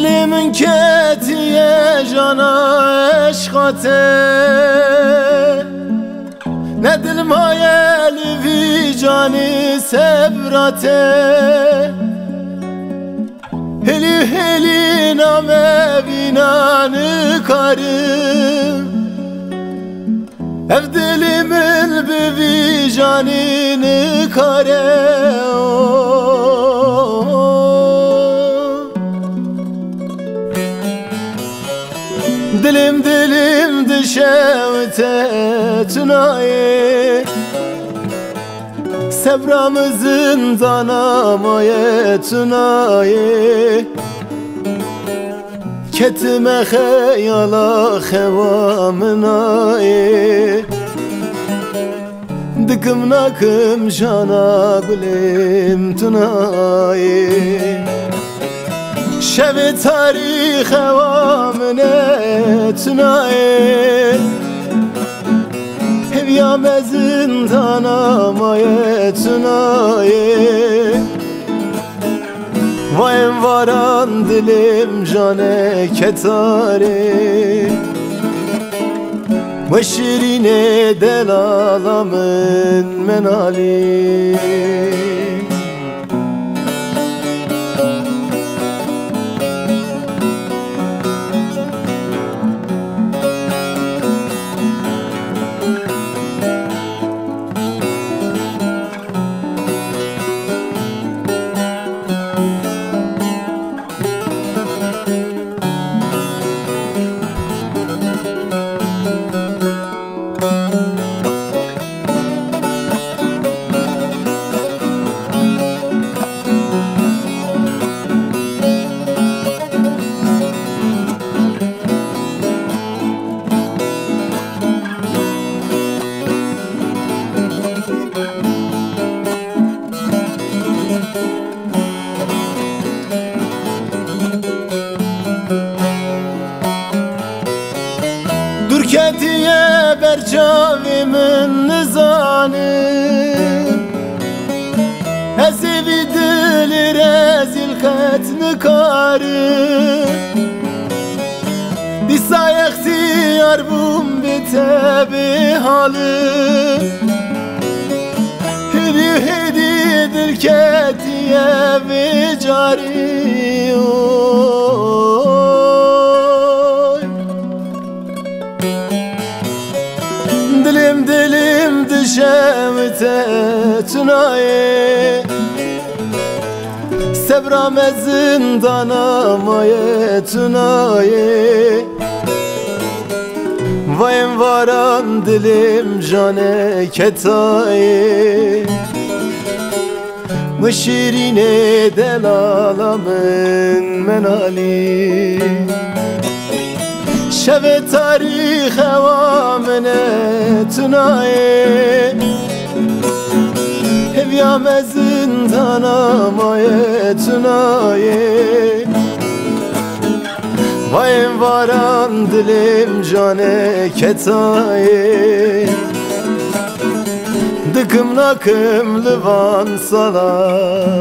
Dilimin ketiye cana eşkate, ne dilim hayali vicani sebrate. Heli heli name binanı karım, ev dilimin bir vicanini kare. Dilim dilim dişevte tünayi, sebramızın danamaye tünayi. Ketime heyala hevamınayi, dıkım nakım jana gulim tünayi. Şevi tarih hevamine tünayi, Hevyame zindanamaye tünayi. Vayem varan dilim jane ketari, ve şirine delalamın menali. Ketiye berçavimin nizanı, ezivi dili rezil ketni karı. Disa ihtiyar bum bitebi halı, hidi hidi dil ketiye vicari. Dilim dilim dişevte tünayi, sebrame zindanamaye tünayi. Vayem varan dilim jane ketayi, ve şirine delalamın menali. Şeve tarih hevamine tünayi, Hevyame zindanamaye tünayi. Vayem varan dilim jane ketayi, dıkım nakım livan salatınayi.